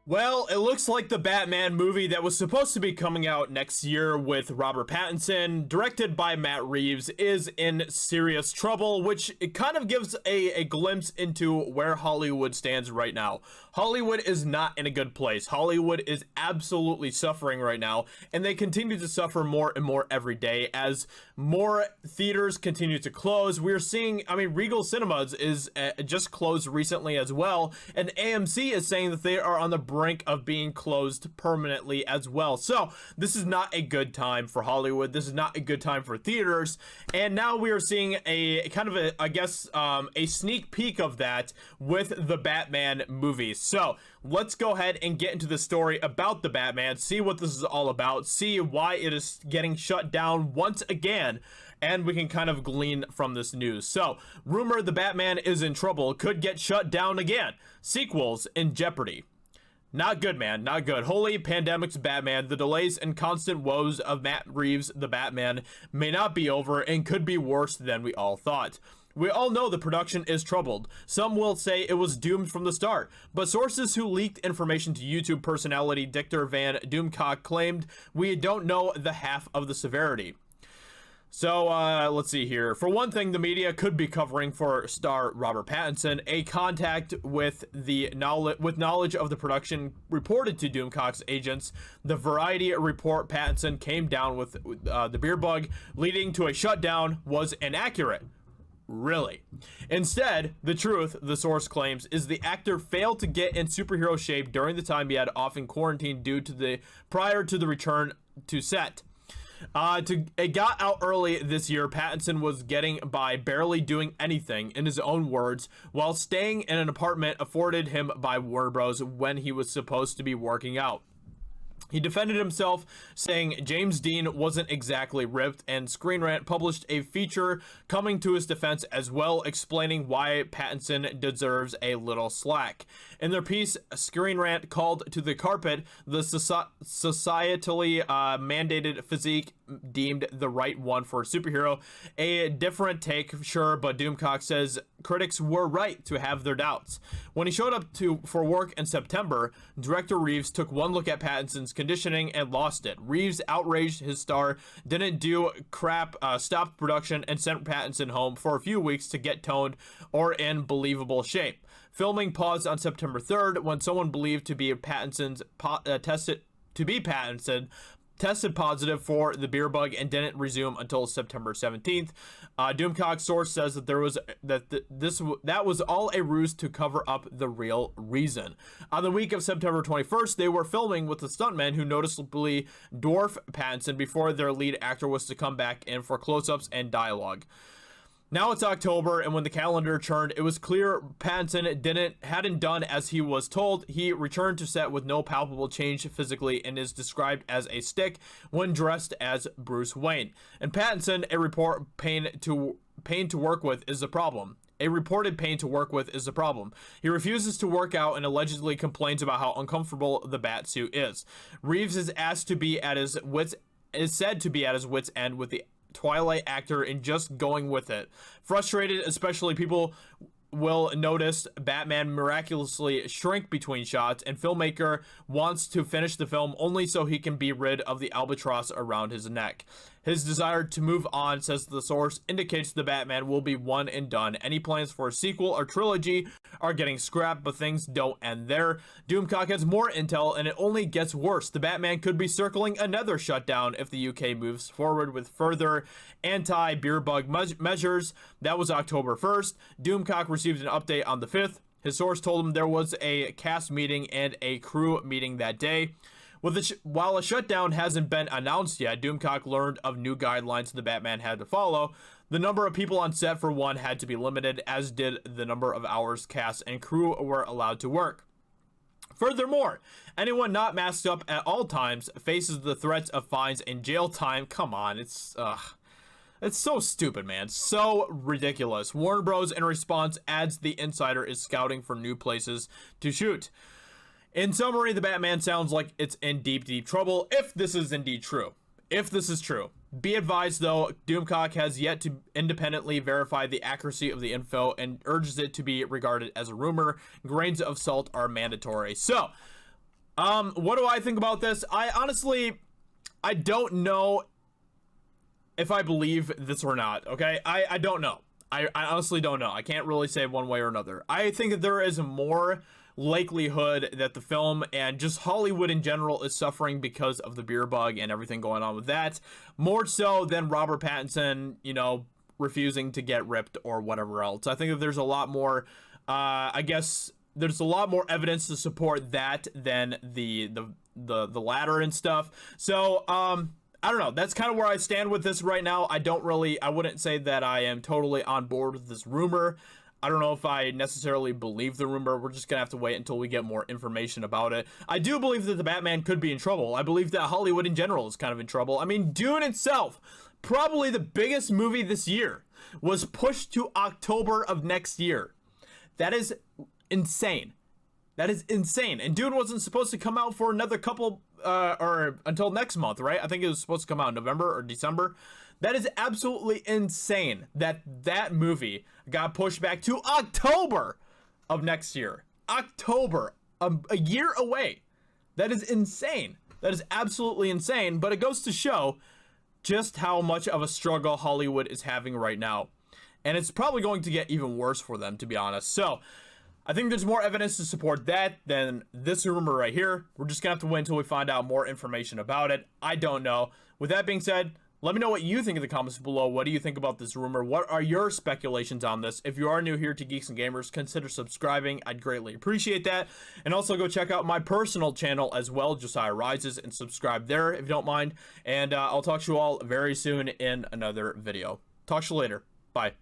Well, it looks like the Batman movie that was supposed to be coming out next year with Robert Pattinson, directed by Matt Reeves, is in serious trouble, which it kind of gives a glimpse into where Hollywood stands right now. Hollywood is not in a good place. Hollywood is absolutely suffering right now, and they continue to suffer more and more every day as more theaters continue to close. We're seeing, Regal Cinemas is just closed recently as well, and AMC is saying that they are on the brink of being closed permanently as well. So this is not a good time for Hollywood. This is not a good time for theaters. And now we are seeing a kind of a sneak peek of that with the Batman movies. So let's go ahead and get into the story about the Batman, see what this is all about, see why it is getting shut down once again, and we can kind of glean from this news. So, rumor the Batman is in trouble, could get shut down again. Sequels in jeopardy. Not good, man. Not good. Holy pandemic's Batman. The delays and constant woes of Matt Reeves, the Batman, may not be over and could be worse than we all thought. We all know the production is troubled. Some will say it was doomed from the start, but sources who leaked information to YouTube personality Dictor Van Doomcock claimed we don't know the half of the severity. So, let's see here. For one thing, the media could be covering for star Robert Pattinson. A contact with knowledge of the production reported to Doomcock's agents. The Variety report Pattinson came down with the beer bug, leading to a shutdown, was inaccurate. Really? Instead, the truth, the source claims, is the actor failed to get in superhero shape during the time he had off in quarantine prior to the return to set. It got out early this year. Pattinson was getting by barely doing anything, in his own words, while staying in an apartment afforded him by Warner Bros. When he was supposed to be working out. He defended himself, saying James Dean wasn't exactly ripped, and Screen Rant published a feature coming to his defense as well, explaining why Pattinson deserves a little slack. In their piece, Screen Rant called to the carpet the societally mandated physique deemed the right one for a superhero. A different take, sure, but Doomcock says critics were right to have their doubts. When he showed up for work in September, director Reeves took one look at Pattinson's conditioning and lost it. Reeves outraged his star, didn't do crap, stopped production, and sent Pattinson home for a few weeks to get toned or in believable shape. Filming paused on September 3rd when someone believed to be Pattinson's tested positive for the beer bug and didn't resume until September 17th. Doomcock's source says that that was all a ruse to cover up the real reason. On the week of September 21st, they were filming with the stuntmen who noticeably dwarf Pattinson before their lead actor was to come back in for close-ups and dialogue. Now it's October, and when the calendar turned, it was clear Pattinson hadn't done as he was told. He returned to set with no palpable change physically and is described as a stick when dressed as Bruce Wayne. And Pattinson, a reported pain to work with is the problem. He refuses to work out and allegedly complains about how uncomfortable the bat suit is. Reeves is said to be at his wits' end with the Twilight actor and just going with it. Frustrated, especially people will notice Batman miraculously shrink between shots, and filmmaker wants to finish the film only so he can be rid of the albatross around his neck. His desire to move on, says the source, indicates the Batman will be one and done. Any plans for a sequel or trilogy are getting scrapped, but things don't end there. Doomcock has more intel, and it only gets worse. The Batman could be circling another shutdown if the UK moves forward with further anti-beer bug measures. That was October 1st. Doomcock received an update on the 5th. His source told him there was a cast meeting and a crew meeting that day. While a shutdown hasn't been announced yet, Doomcock learned of new guidelines the Batman had to follow. The number of people on set, for one, had to be limited, as did the number of hours cast and crew were allowed to work. Furthermore, anyone not masked up at all times faces the threats of fines and jail time. Come on, it's so stupid, man. So ridiculous. Warner Bros. In response adds the insider is scouting for new places to shoot. In summary, the Batman sounds like it's in deep, deep trouble, if this is indeed true. If this is true. Be advised, though, Doomcock has yet to independently verify the accuracy of the info and urges it to be regarded as a rumor. Grains of salt are mandatory. So, What do I think about this? I don't know if I believe this or not, okay? I don't know. I honestly don't know. I can't really say one way or another. I think that there is more likelihood that the film and just Hollywood in general is suffering because of the beer bug and everything going on with that, more so than Robert Pattinson, you know, refusing to get ripped or whatever else. I think that there's a lot more, I guess there's a lot more evidence to support that than the latter and stuff. So, I don't know. That's kind of where I stand with this right now. I wouldn't say that I am totally on board with this rumor. I don't know if I necessarily believe the rumor. We're just going to have to wait until we get more information about it. I do believe that the Batman could be in trouble. I believe that Hollywood in general is kind of in trouble. I mean, Dune itself, probably the biggest movie this year, was pushed to October of next year. That is insane. That is insane. And Dune wasn't supposed to come out for another couple, or until next month, right? I think it was supposed to come out in November or December. That is absolutely insane that that movie got pushed back to October of next year. October, a year away. That is insane. That is absolutely insane. But it goes to show just how much of a struggle Hollywood is having right now. And it's probably going to get even worse for them, to be honest. So, I think there's more evidence to support that than this rumor right here. We're just gonna have to wait until we find out more information about it. I don't know. With that being said, let me know what you think in the comments below. What do you think about this rumor? What are your speculations on this? If you are new here to Geeks and Gamers, consider subscribing. I'd greatly appreciate that. And also go check out my personal channel as well, Josiah Rises, and subscribe there if you don't mind. And I'll talk to you all very soon in another video. Talk to you later. Bye.